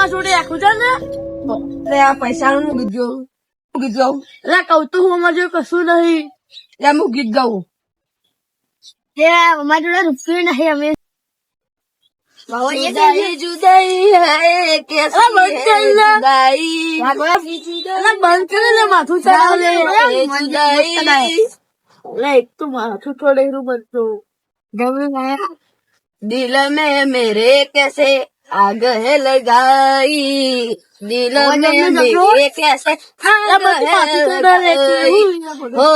તમારા જોડે આખું છે ને એટલે આ પૈસા નું ગીત ગાઉં એટલે કહું તો હું અમારા જોડે કશું નહીં. એટલે હું ગીત ગાઉં અમારા જોડે રૂપિયો નહીં. અમે जुदाई जुदाई है कैसी है जुदाई બંધ કરે ને માથું ચડાવે. जुदाई એક તો માથું છોડેલું બનતું ગમે दिल में मेरे कैसे आग है लगाई दिल में मेरे कैसे आग है लगाई हो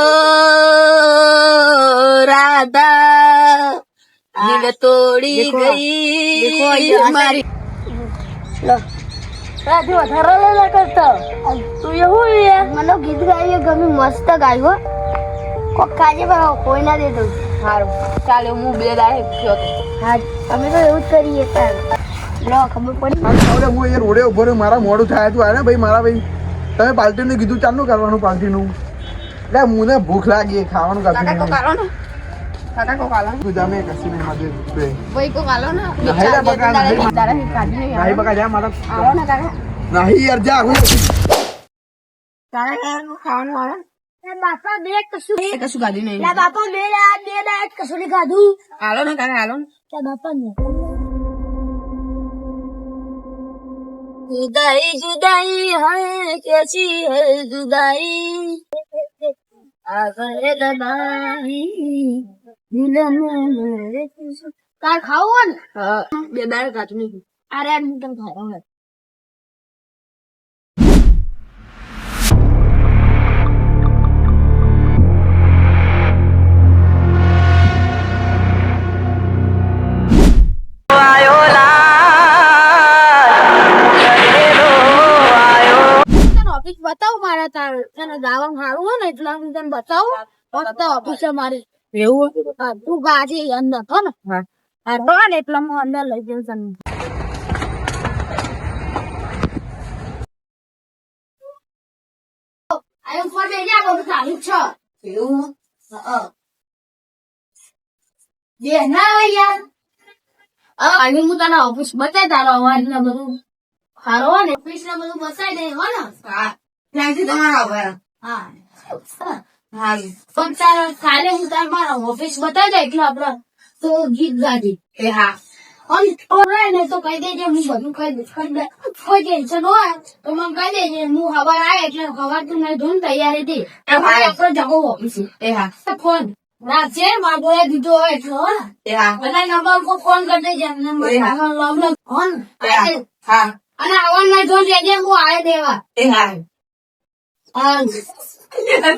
राधा दिल तोड़ी गई हमारी વધારે કરતો તું એવું મને ગીત ગાયું ગમે મસ્ત ગાયું કોક કાજે કોઈ ના દેતો સારું ચાલે હું બે લાયક થયો હા અમે તો એવું જ કરીએ તાર લો ખબર પડી હું એ રોડે ઉભો રહ્યો મારા મોડું થાય તું આને ભાઈ મારા ભાઈ તમે પાર્ટીનું કીધું ચાલુ કરવાનું પાર્ટીનું એટલે મને ભૂખ લાગી ખાવાનું કાકા કો કાલો ને કાકા કો કાલો તું જામે કસી નહીં માજે ભાઈ કો કાલો ને નહીં બકા નહીં તારા હી કાઢી નહીં નહીં બકા જા મારા આવો ને કાકા નહીં યાર જા હું તારા નું ખાવાનું આવે બાપા બે કશું કશું ગાડી નહીં બાપા બે દાડ કશું નહીં ખાધું હાલો ને કાકા હાલો ને બાપા ને जुदाई जुदाई है कैसी है जुदाई आगे दबाई दिल में मेरे તાર ખાવું ને हाँ બે દાળ કાચું નહીં અરે હું તને ખાવા ઓફિસ બતાવ મારા તાર તને ગાવા સારું હોય ને એટલે હું તને બતાવું મસ્ત ઓફિસ છે મારી એવું હા, તું ગાજી અંદર હો ને હા હા તો ને એટલે હું અંદર લઈ જઉં તને આયો ફોન લઈ જા બહુ સારું છે એવું બે ના યાર આજે હું તને ઓફિસ બતાવી તારો અવાજ ને બધું સારો હોય ને ઓફિસ ને બધું બતાવી દે હો ને હા ત્યાંથી તમારા ઉપર હા હા પણ તારે કાલે હું તાર મારા ઓફિસ બતાવી દે એટલે આપડે તો ગીત ગાજી એ હા અને ઓરે ને તો કહી દેજે હું બધું કહી દઈશ કોઈ ટેન્શન હોય તો મને કહી દેજે હું હવાર આવે એટલે હવાર તું નહીં ધૂન તૈયારી હતી આપડે જવો ઓફિસ એ હા ફોન રાખજે મારા જોડે દીધો હોય એટલે હો ને એ હા અને નંબર પર ફોન કરી દેજે નંબર હો ને હા અને આવવાનું નહીં ધોન દેજે હું આવે દેવા એ હા હા એ હા